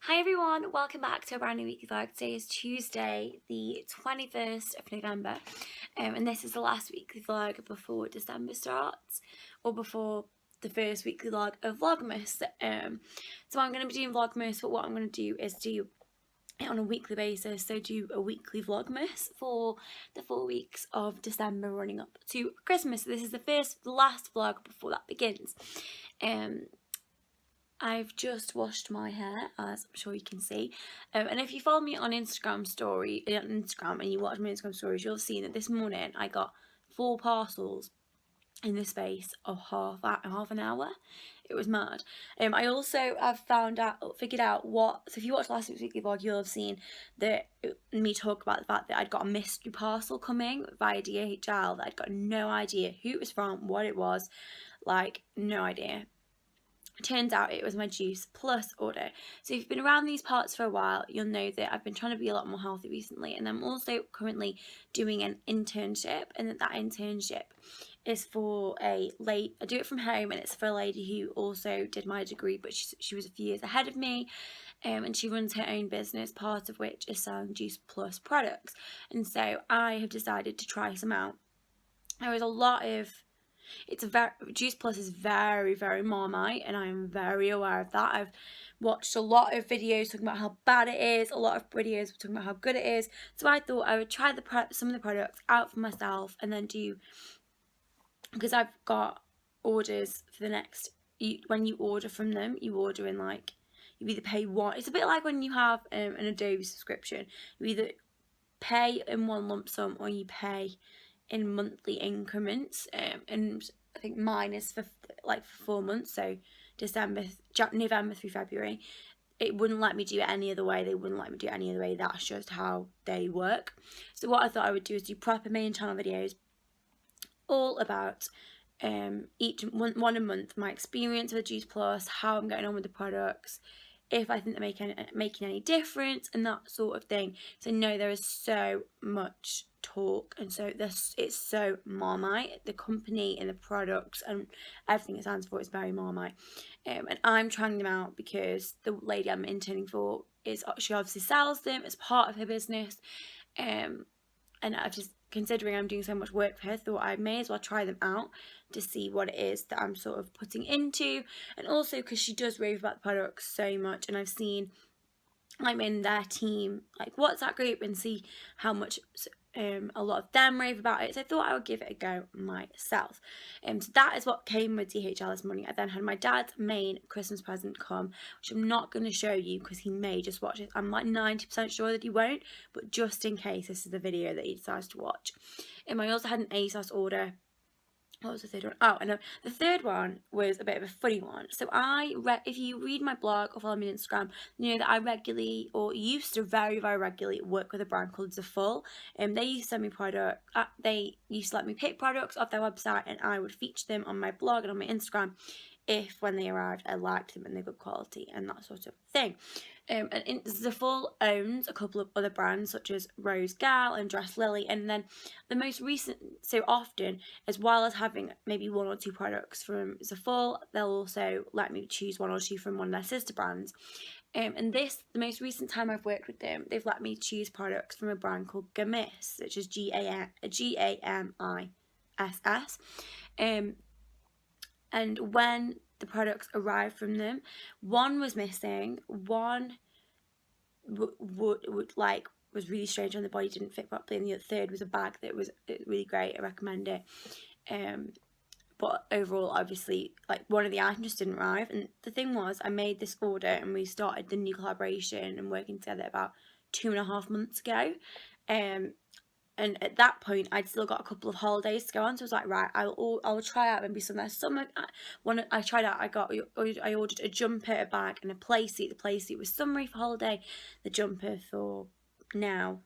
Hi everyone, welcome back to a brand new weekly vlog. Today is Tuesday, the 21st of November, and this is the last weekly vlog before December starts, or before the first weekly vlog of Vlogmas. So I'm going to be doing Vlogmas, but what I'm going to do is do it on a weekly basis, so do a weekly Vlogmas for the 4 weeks of December running up to Christmas. So this is the last vlog before that begins. I've just washed my hair, as I'm sure you can see, and if you follow me on Instagram and you watch my Instagram stories, you'll have seen that this morning I got 4 parcels in the space of half an hour. It was mad. I also have figured out so if you watched last week's weekly vlog, you'll have seen me talk about the fact that I'd got a mystery parcel coming via DHL that I'd got no idea who it was from, what it was, like no idea. Turns out it was my Juice Plus order. So if you've been around these parts for a while, you'll know that I've been trying to be a lot more healthy recently, and I'm also currently doing an internship, and that internship is for I do it from home, and it's for a lady who also did my degree, but she was a few years ahead of me, and she runs her own business, part of which is selling Juice Plus products. And so I have decided to try some out. There was a lot of Juice Plus is very, very Marmite, and I am very aware of that. I've watched a lot of videos talking about how bad it is, a lot of videos talking about how good it is, so I thought I would try some of the products out for myself, and then because I've got orders for the next, when you order from them, you order in you either pay one, it's a bit like when you have an Adobe subscription, you either pay in one lump sum or you pay in monthly increments, and I think mine is for 4 months, so November through February. It wouldn't let me do it any other way. They wouldn't let me do it any other way. That's just how they work. So what I thought I would do is do proper main channel videos all about each one a month, my experience with Juice Plus, how I'm getting on with the products, if I think they're making any difference, and that sort of thing. So no, there is so much talk, and so it's so Marmite. The company and the products and everything it stands for is very Marmite, and I'm trying them out because the lady I'm interning for she obviously sells them as part of her business, and I've just, considering I'm doing so much work for her, thought I may as well try them out to see what it is that I'm sort of putting into, and also because she does rave about the products so much, and I've seen I'm in their team WhatsApp group and see how much a lot of them rave about it, so I thought I would give it a go myself. So that is what came with DHL this morning. I then had my dad's main Christmas present come, which I'm not going to show you because he may just watch it. I'm 90% sure that he won't, but just in case this is the video that he decides to watch. I also had an ASOS order. What was the third one? Oh, and the third one was a bit of a funny one. So if you read my blog or follow me on Instagram, you know that I regularly, or used to very, very regularly, work with a brand called Holl. They used to send me they used to let me pick products off their website, and I would feature them on my blog and on my Instagram if, when they arrived, I liked them and they're good quality and that sort of thing. And Holl owns a couple of other brands such as Rose Gal and Dress Lily, and then the most recent, so often, as well as having maybe 1 or 2 products from Holl, they'll also let me choose 1 or 2 from one of their sister brands. And the most recent time I've worked with them, they've let me choose products from a brand called Gamiss, which is Gamiss. And when the products arrived from them, one was missing, one was really strange on the body, didn't fit properly, and the third was a bag that was really great. I recommend it. But overall, obviously, one of the items just didn't arrive. And the thing was, I made this order and we started the new collaboration and working together about 2.5 months ago. And at that point, I'd still got a couple of holidays to go on, so I was like, right, I'll try out maybe some of their summer. I ordered a jumper, a bag, and a playsuit. The playsuit was summery for holiday, the jumper for now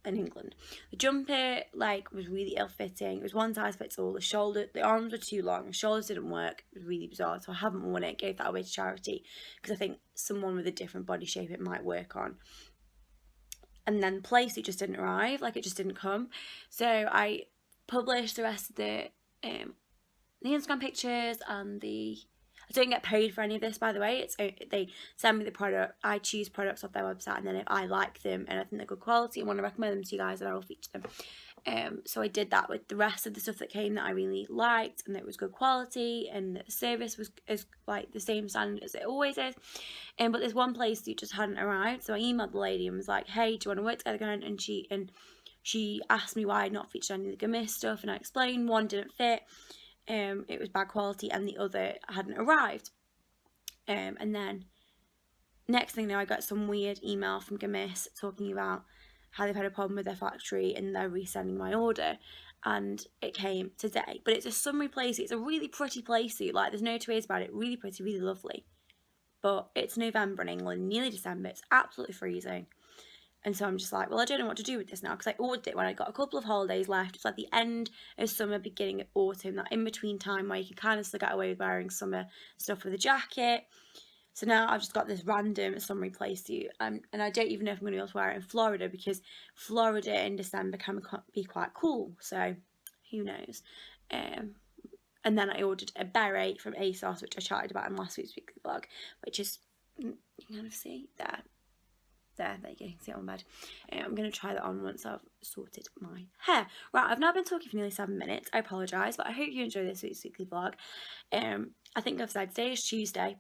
in England. The jumper was really ill-fitting. It was one size fits all. The arms were too long, the shoulders didn't work. It was really bizarre, so I haven't worn it. Gave that away to charity because I think someone with a different body shape it might work on. And then the playsuit just didn't arrive, it just didn't come. So I published the rest of the Instagram pictures and I don't get paid for any of this, by the way. It's they send me the product, I choose products off their website, and then if I like them and I think they're good quality and want to recommend them to you guys, then I will feature them. So I did that with the rest of the stuff that came that I really liked and that was good quality, and the service was as like the same standard as it always is. But there's one place that just hadn't arrived, so I emailed the lady and was like, hey, do you want to work together again? And she asked me why I'd not featured any of the Gummis stuff, and I explained one didn't fit, it was bad quality, and the other hadn't arrived. And then next thing now, I got some weird email from Gummis talking about how they've had a problem with their factory and they're resending my order, and it came today. But it's a summery playsuit. It's a really pretty playsuit, like there's no two ways about it. Really pretty, really lovely. But it's November in England, nearly December. It's absolutely freezing. And so I'm just like, well, I don't know what to do with this now, because I ordered it when I got a couple of holidays left. It's like the end of summer, beginning of autumn, that in-between time where you can kind of still get away with wearing summer stuff with a jacket. So now I've just got this random summery playsuit, and I don't even know if I'm going to be able to wear it in Florida, because Florida in December can be quite cool, so who knows. And then I ordered a beret from ASOS, which I chatted about in last week's weekly vlog, which is, you can kind of see, there you go, see it on bed. I'm going to try that on once I've sorted my hair. Right, I've now been talking for nearly 7 minutes, I apologise, but I hope you enjoy this week's weekly vlog. I think I've said today is Tuesday.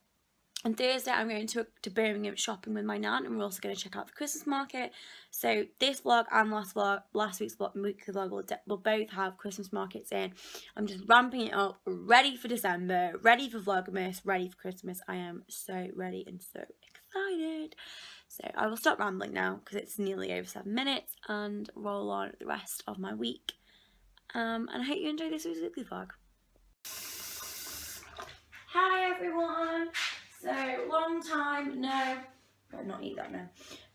On Thursday, I'm going to Birmingham shopping with my nan, and we're also going to check out the Christmas market. So this vlog and last week's weekly vlog will both have Christmas markets in. I'm just ramping it up, ready for December, ready for Vlogmas, ready for Christmas. I am so ready and so excited. So I will stop rambling now, because it's nearly over 7 minutes, and roll on the rest of my week. And I hope you enjoy this week's weekly vlog. Hi everyone! So, long time no, better not eat that now,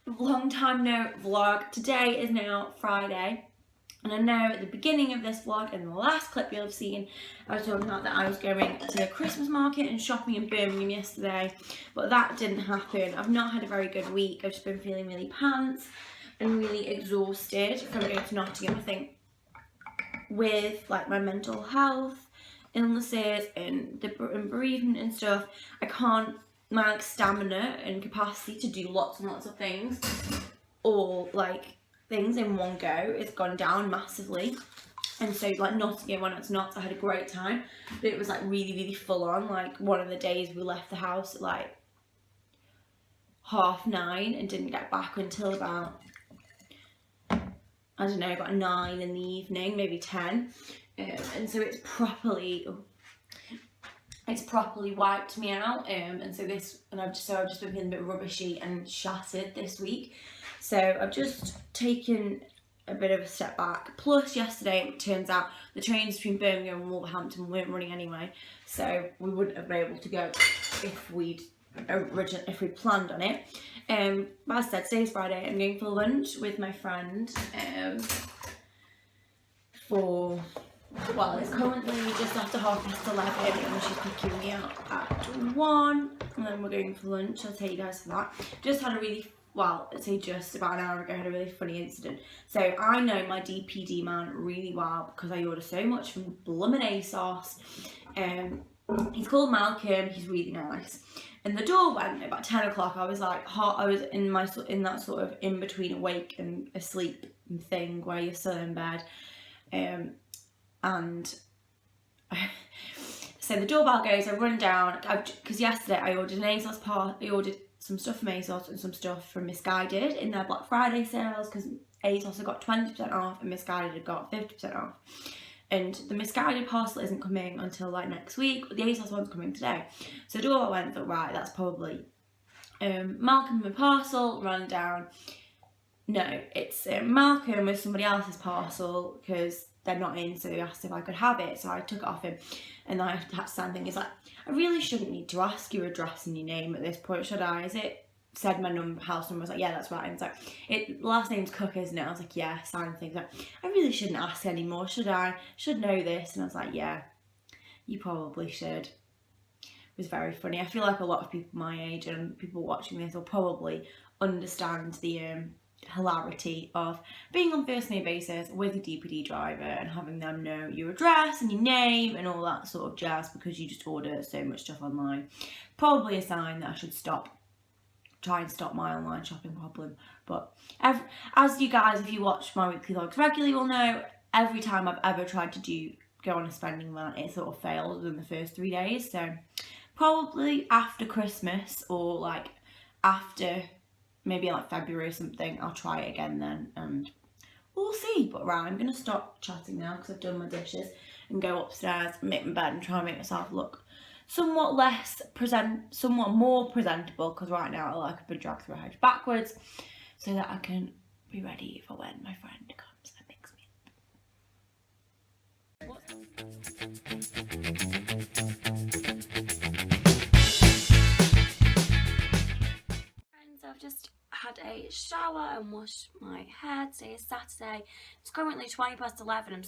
long time no vlog. Today is now Friday, and I know at the beginning of this vlog, and the last clip you'll have seen, I was talking about that I was going to the Christmas market and shopping in Birmingham yesterday, but that didn't happen. I've not had a very good week. I've just been feeling really pants and really exhausted from going to Nottingham. I think with like my mental health illnesses and bereavement and stuff, my like stamina and capacity to do lots and lots of things, or like things in one go, it's gone down massively. And so like Nottingham, when it's not, I had a great time, but it was like really full on. Like one of the days we left the house at like 9:30 and didn't get back until about, I don't know, about 9 in the evening, maybe 10. And so it's properly wiped me out, and so I've just been feeling a bit rubbishy and shattered this week. So I've just taken a bit of a step back. Plus yesterday, it turns out the trains between Birmingham and Wolverhampton weren't running anyway, so we wouldn't have been able to go if we'd planned on it. But as I said, today's Friday. I'm going for lunch with my friend well, it's currently just after 11:30, and she's picking me up at 1, and then we're going for lunch. I'll take you guys to that. Just had a really, well, I'd say just about an hour ago, I had a really funny incident. So I know my DPD man really well, because I order so much from bloomin' ASOS. He's called Malcolm, he's really nice. And the door went at about 10 o'clock. I was like, I was in that sort of in between awake and asleep thing where you're still in bed. And so the doorbell goes, I run down, because yesterday I ordered an ASOS I ordered some stuff from ASOS and some stuff from Missguided in their Black Friday sales, because ASOS had got 20% off and Missguided had got 50% off. And the Missguided parcel isn't coming until like next week, but the ASOS one's coming today. So the doorbell went, thought, right, that's probably Malcolm and parcel, ran down. No, it's Malcolm with somebody else's parcel, because they're not in, so they asked if I could have it, so I took it off him, and then I had to stand thing. He's like, I really shouldn't need to ask your address and your name at this point, should I? Is it, said my house number, I was like, yeah, that's right. And it's like, last name's Cook, isn't it? I was like, yeah, sign things. Like, I really shouldn't ask anymore, should I? Should know this. And I was like, yeah, you probably should. It was very funny. I feel like a lot of people my age and people watching this will probably understand the hilarity of being on first name basis with a DPD driver and having them know your address and your name and all that sort of jazz because you just order so much stuff online. Probably a sign that I should try and stop my online shopping problem. But as you guys, if you watch my weekly vlogs regularly, will know, every time I've ever tried to go on a spending run, it sort of failed within the first 3 days. So probably after Christmas, or like after maybe like February or something, I'll try it again then, and we'll see. But right, I'm gonna stop chatting now because I've done my dishes and go upstairs, make my bed and try and make myself look somewhat more presentable, because right now I like I've been dragged through a hedge backwards, so that I can be ready for when my friend comes and picks me Friends, I've just had a shower and washed my hair. Today is Saturday. It's currently 11:20. I'm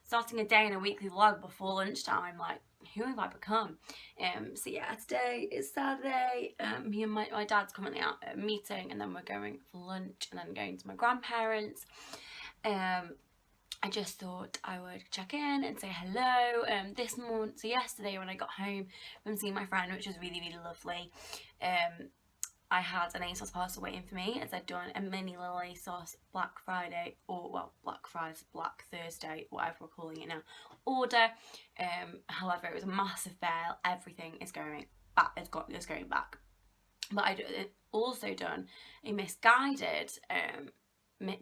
starting a day in a weekly vlog before lunchtime. Like, who have I become? So yeah, today is Saturday. Me and my dad's currently out at a meeting, and then we're going for lunch and then going to my grandparents. I just thought I would check in and say hello. This morning, so yesterday when I got home from seeing my friend, which was really, really lovely, I had an ASOS parcel waiting for me, as I'd done a mini little ASOS Black Friday, or well, Black Thursday, whatever we're calling it now, order. However, it was a massive fail. Everything is going back. It's going back. But I'd also done a Missguided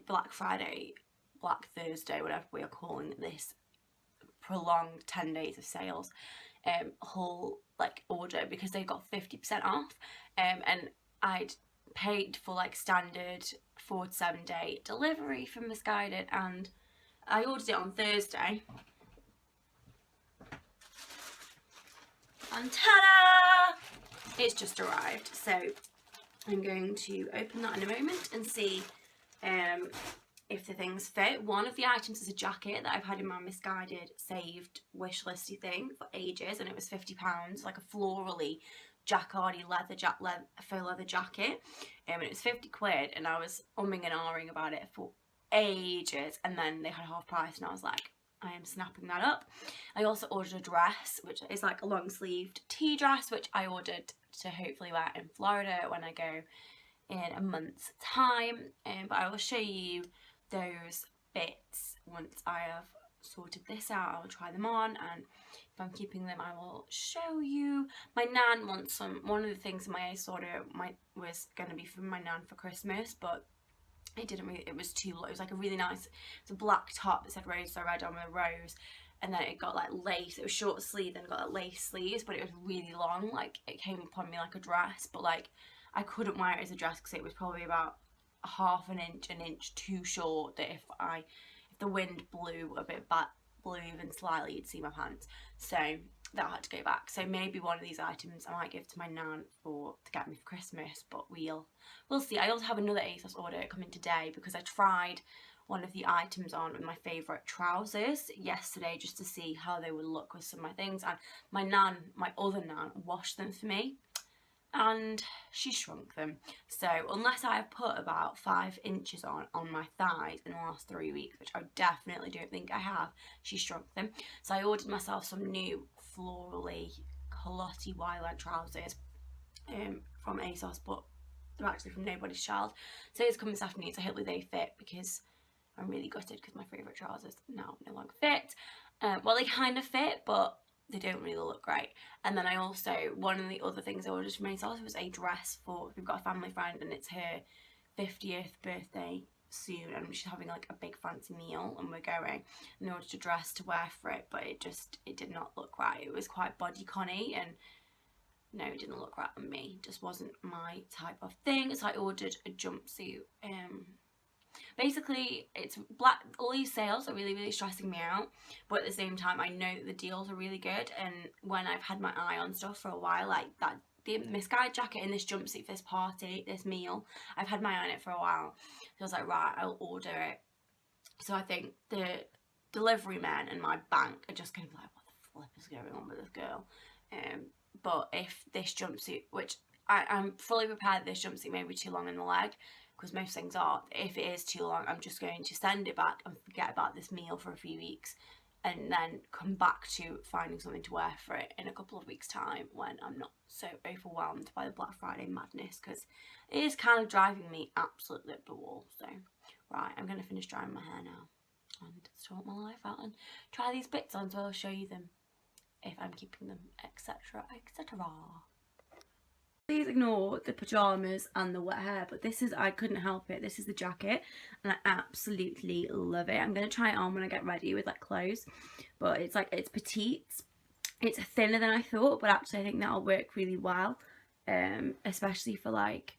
Black Friday, Black Thursday, whatever we are calling this prolonged 10 days of sales Holl like order, because they got 50% off, and I'd paid for like standard 4 to 7 day delivery from Missguided, and I ordered it on Thursday, and ta-da! It's just arrived. So I'm going to open that in a moment and see if the things fit. One of the items is a jacket that I've had in my Missguided saved wish listy thing for ages, and it was £50, like a florally jacquardy faux leather jacket, and it was 50 quid, and I was umming and ahhing about it for ages, and then they had half price, and I was like, I am snapping that up. I also ordered a dress, which is like a long sleeved tea dress, which I ordered to hopefully wear in Florida when I go in a month's time, but I will show you those bits once I have sorted this out. I will try them on, and if I'm keeping them, I will show you. My nan wants some. One of the things in my ace order was going to be from my nan for Christmas, but it was too low. It was like a really nice, it's a black top that said rose so red on with a rose, and then it got like lace. It was short sleeve, then got like lace sleeves, but it was really long. Like, it came upon me like a dress, but like I couldn't wear it as a dress because it was probably about an inch too short, that if the wind blew even slightly, you'd see my pants. So that had to go back. So maybe one of these items I might give to my nan to get me for Christmas, but we'll see. I also have another ASOS order coming today, because I tried one of the items on with my favourite trousers yesterday just to see how they would look with some of my things, and my other nan washed them for me, and she shrunk them. So unless I have put about 5 inches on my thighs in the last 3 weeks, which I definitely don't think I have, she shrunk them. So I ordered myself some new florally culotte wide-leg trousers from ASOS, but they're actually from Nobody's Child. So it's coming this afternoon, so hopefully they fit, because I'm really gutted because my favourite trousers now no longer fit. Well, they kind of fit, but they don't really look great. And then I also, one of the other things I ordered from ASOS was a dress for, we've got a family friend and it's her 50th birthday soon, and she's having like a big fancy meal, and we're going, and I ordered a dress to wear for it, but it did not look right. It was quite bodycon-y, and no, it didn't look right on me. It just wasn't my type of thing. So I ordered a jumpsuit. Basically, it's black. All these sales are really, really stressing me out, but at the same time, I know that the deals are really good, and when I've had my eye on stuff for a while, like that, the Missguided jacket and this jumpsuit for this party, this meal, I've had my eye on it for a while, so I was like, right, I'll order it. So I think the delivery men and my bank are just kind of like, what the flip is going on with this girl? But if this jumpsuit, which I'm fully prepared, this jumpsuit may be too long in the leg, because most things are, if it is too long, I'm just going to send it back and forget about this meal for a few weeks, and then come back to finding something to wear for it in a couple of weeks' time when I'm not so overwhelmed by the Black Friday madness, because it is kind of driving me absolutely up the wall. So, right, I'm going to finish drying my hair now and sort my life out and try these bits on, so I'll show you them if I'm keeping them, etc, etc. Please ignore the pyjamas and the wet hair, but this is, I couldn't help it, this is the jacket and I absolutely love it. I'm going to try it on when I get ready with like clothes, but it's like, it's petite, it's thinner than I thought, but actually I think that'll work really well, especially for like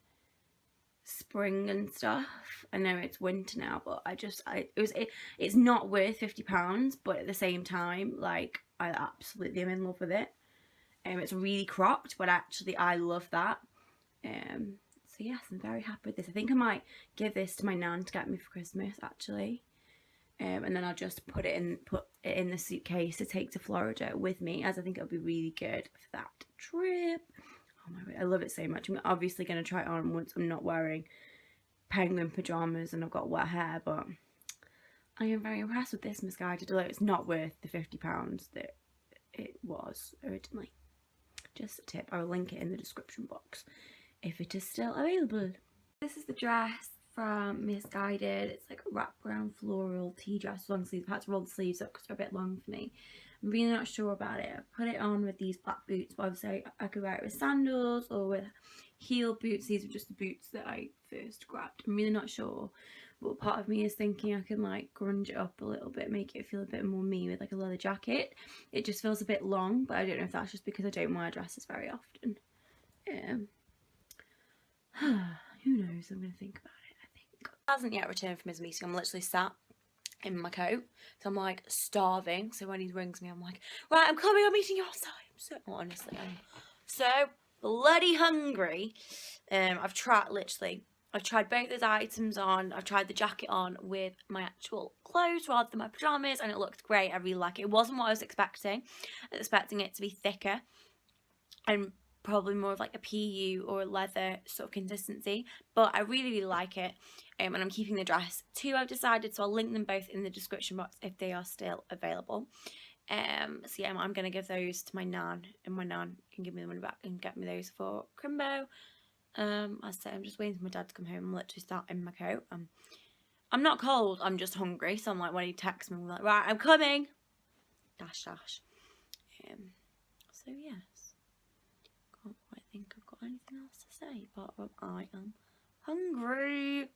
spring and stuff. I know it's winter now, but it's not worth £50, but at the same time, like, I absolutely am in love with it. It's really cropped, but actually I love that. So yes, I'm very happy with this. I think I might give this to my nan to get me for Christmas, actually. And then I'll just put it in the suitcase to take to Florida with me, as I think it'll be really good for that trip. Oh my god, I love it so much. I'm obviously going to try it on once I'm not wearing penguin pyjamas and I've got wet hair, but I am very impressed with this Missguided, although it's not worth the £50 that it was originally. Just a tip, I will link it in the description box if it is still available. This is the dress from Missguided. It's like a wraparound floral tea dress with long sleeves. I've had to roll the sleeves up because they're a bit long for me. I'm really not sure about it. I put it on with these black boots, but obviously I could wear it with sandals or with heel boots. These are just the boots that I first grabbed. I'm really not sure, but part of me is thinking I can like grunge it up a little bit, make it feel a bit more me with like a leather jacket. It just feels a bit long, but I don't know if that's just because I don't wear dresses very often. Who knows? I'm going to think about it, I think. Hasn't yet returned from his meeting. I'm literally sat in my coat, so I'm like starving. So when he rings me, I'm like, right, I'm coming, I'm meeting you outside. Honestly, I'm so bloody hungry. I've tried both those items on. I've tried the jacket on with my actual clothes rather than my pyjamas, and it looked great. I really like it. It wasn't what I was expecting. I was expecting it to be thicker and probably more of like a PU or leather sort of consistency, but I really like it. And I'm keeping the dress too, I've decided, so I'll link them both in the description box if they are still available. So yeah, I'm going to give those to my nan, and my nan can give me the money back and get me those for Crimbo. As I say, I'm just waiting for my dad to come home. I'm literally sat in my coat. I'm not cold, I'm just hungry, so I'm like, when he texts me, I'm like, right, I'm coming! Dash dash. So yes, can't quite think I've got anything else to say, but I am hungry.